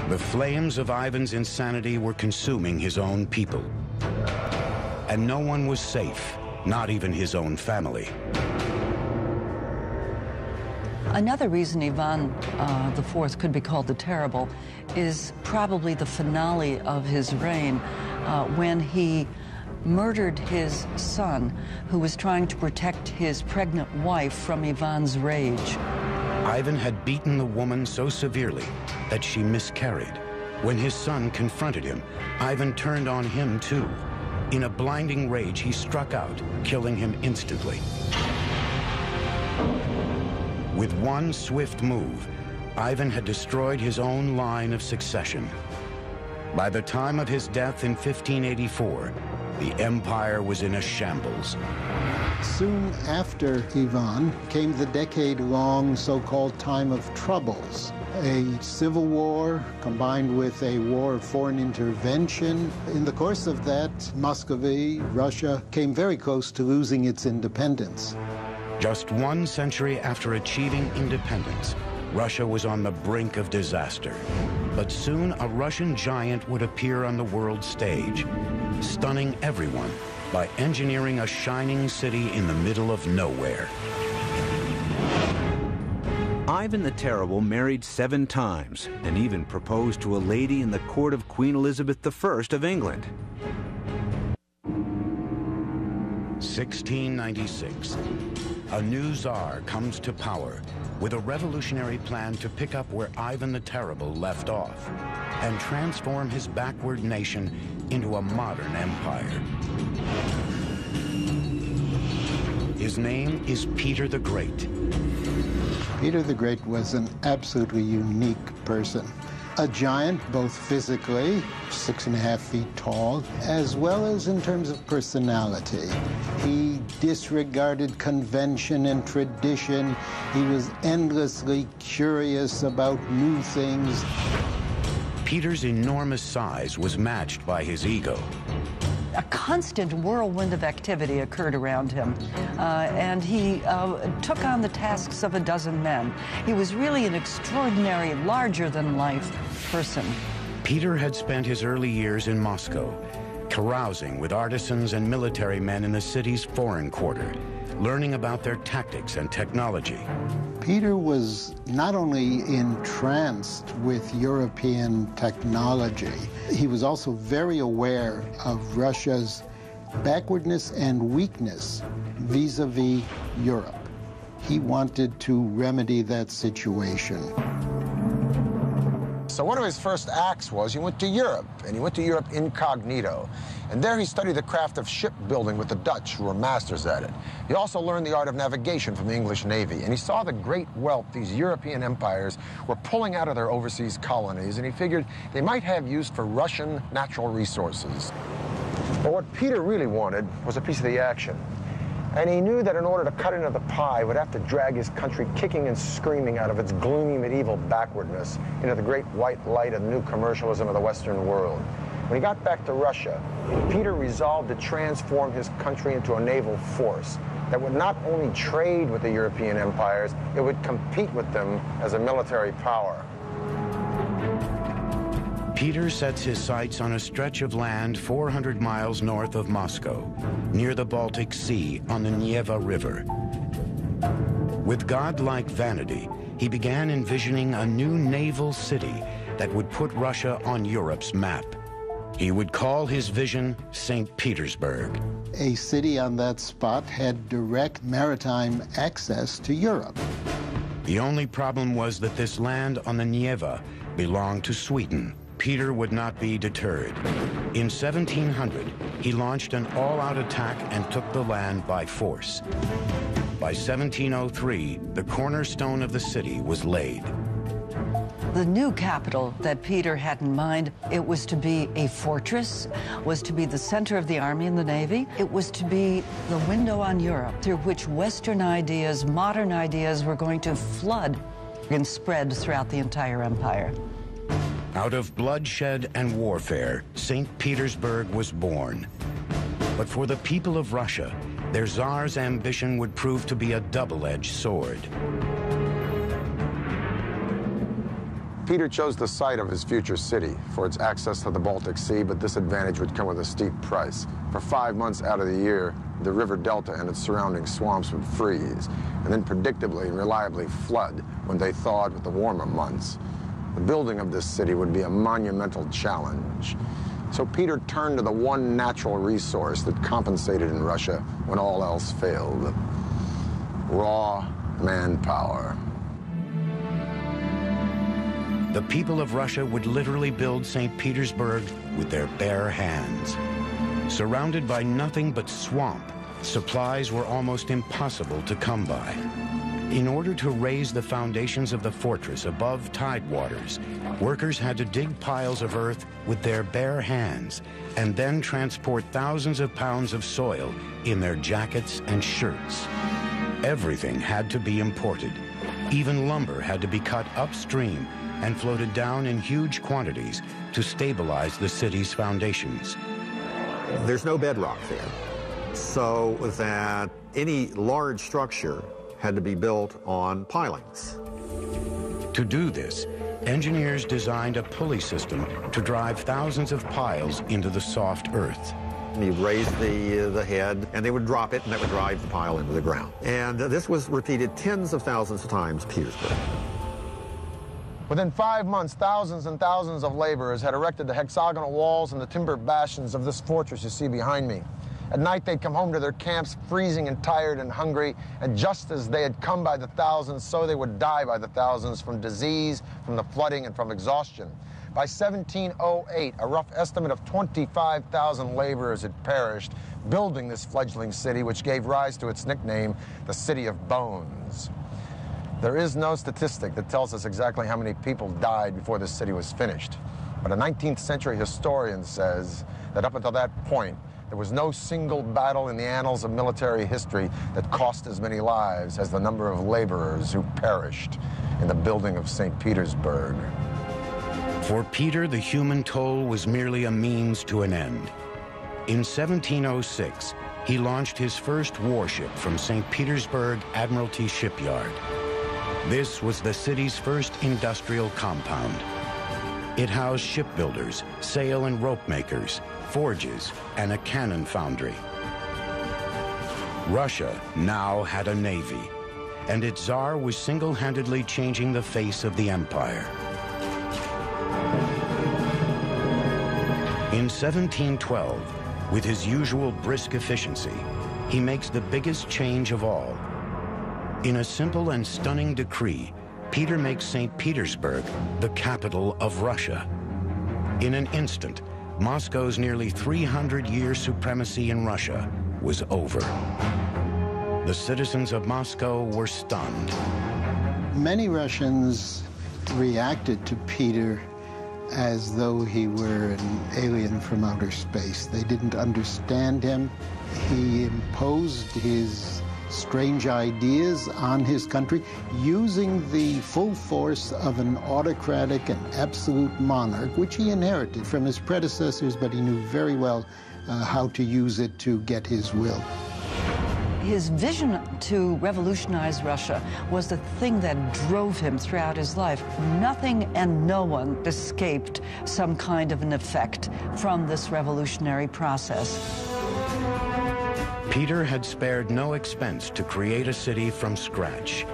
The flames of Ivan's insanity were consuming his own people. And no one was safe, not even his own family. Another reason Ivan IV could be called the Terrible is probably the finale of his reign, when he murdered his son, who was trying to protect his pregnant wife from Ivan's rage. Ivan had beaten the woman so severely that she miscarried. When his son confronted him, Ivan turned on him too. In a blinding rage, he struck out, killing him instantly. With one swift move, Ivan had destroyed his own line of succession. By the time of his death in 1584, the empire was in a shambles. Soon after Ivan came the decade-long so-called time of troubles. A civil war combined with a war of foreign intervention. In the course of that, Muscovy, Russia, came very close to losing its independence. Just 1 century after achieving independence, Russia was on the brink of disaster. But soon a Russian giant would appear on the world stage, stunning everyone by engineering a shining city in the middle of nowhere. Ivan the Terrible married 7 times and even proposed to a lady in the court of Queen Elizabeth I of England. 1696. A new Tsar comes to power with a revolutionary plan to pick up where Ivan the Terrible left off and transform his backward nation into a modern empire. His name is Peter the Great. Peter the Great was an absolutely unique person. A giant, both physically, 6.5 feet tall, as well as in terms of personality. He disregarded convention and tradition. He was endlessly curious about new things. Peter's enormous size was matched by his ego. A constant whirlwind of activity occurred around him, and he took on the tasks of a dozen men. He was really an extraordinary, larger-than-life person. Peter had spent his early years in Moscow, carousing with artisans and military men in the city's foreign quarter, learning about their tactics and technology. Peter was not only entranced with European technology, he was also very aware of Russia's backwardness and weakness vis-a-vis Europe. He wanted to remedy that situation. So one of his first acts was he went to Europe, and he went to Europe incognito. And there he studied the craft of shipbuilding with the Dutch, who were masters at it. He also learned the art of navigation from the English Navy, and he saw the great wealth these European empires were pulling out of their overseas colonies, and he figured they might have use for Russian natural resources. But what Peter really wanted was a piece of the action. And he knew that in order to cut into the pie, he would have to drag his country kicking and screaming out of its gloomy medieval backwardness into the great white light of the new commercialism of the Western world. When he got back to Russia, Peter resolved to transform his country into a naval force that would not only trade with the European empires, it would compete with them as a military power. Peter sets his sights on a stretch of land 400 miles north of Moscow, near the Baltic Sea on the Neva River. With godlike vanity, he began envisioning a new naval city that would put Russia on Europe's map. He would call his vision St. Petersburg. A city on that spot had direct maritime access to Europe. The only problem was that this land on the Neva belonged to Sweden. Peter would not be deterred. In 1700, he launched an all-out attack and took the land by force. By 1703, the cornerstone of the city was laid. The new capital that Peter had in mind, it was to be a fortress, was to be the center of the army and the navy. It was to be the window on Europe through which Western ideas, modern ideas were going to flood and spread throughout the entire empire. Out of bloodshed and warfare, St. Petersburg was born. But for the people of Russia, their Tsar's ambition would prove to be a double-edged sword. Peter chose the site of his future city for its access to the Baltic Sea, but this advantage would come with a steep price. For 5 months out of the year, the river delta and its surrounding swamps would freeze, and then predictably and reliably flood when they thawed with the warmer months. The building of this city would be a monumental challenge. So Peter turned to the one natural resource that compensated in Russia when all else failed: raw manpower. The people of Russia would literally build St. Petersburg with their bare hands. Surrounded by nothing but swamp, supplies were almost impossible to come by. In order to raise the foundations of the fortress above tidewaters, workers had to dig piles of earth with their bare hands and then transport thousands of pounds of soil in their jackets and shirts. Everything had to be imported. Even lumber had to be cut upstream and floated down in huge quantities to stabilize the city's foundations. There's no bedrock there, so that any large structure had to be built on pilings. To do this, engineers designed a pulley system to drive thousands of piles into the soft earth. You raise the head, and they would drop it, and that would drive the pile into the ground. And this was repeated tens of thousands of times in Petersburg. Within 5 months, thousands and thousands of laborers had erected the hexagonal walls and the timber bastions of this fortress you see behind me. At night, they'd come home to their camps freezing and tired and hungry, and just as they had come by the thousands, so they would die by the thousands from disease, from the flooding, and from exhaustion. By 1708, a rough estimate of 25,000 laborers had perished building this fledgling city, which gave rise to its nickname, the City of Bones. There is no statistic that tells us exactly how many people died before this city was finished, but a 19th century historian says that up until that point, there was no single battle in the annals of military history that cost as many lives as the number of laborers who perished in the building of St. Petersburg. For Peter, the human toll was merely a means to an end. In 1706, he launched his first warship from St. Petersburg Admiralty Shipyard. This was the city's first industrial compound. It housed shipbuilders, sail and rope makers, forges, and a cannon foundry. Russia now had a navy, and its Tsar was single-handedly changing the face of the empire. In 1712, with his usual brisk efficiency, he makes the biggest change of all. In a simple and stunning decree, Peter makes St. Petersburg the capital of Russia. In an instant, Moscow's nearly 300-year supremacy in Russia was over. The citizens of Moscow were stunned. Many Russians reacted to Peter as though he were an alien from outer space. They didn't understand him. He imposed his strange ideas on his country, using the full force of an autocratic and absolute monarch, which he inherited from his predecessors, but he knew very well how to use it to get his will. His vision to revolutionize Russia was the thing that drove him throughout his life. Nothing and no one escaped some kind of an effect from this revolutionary process. Peter had spared no expense to create a city from scratch.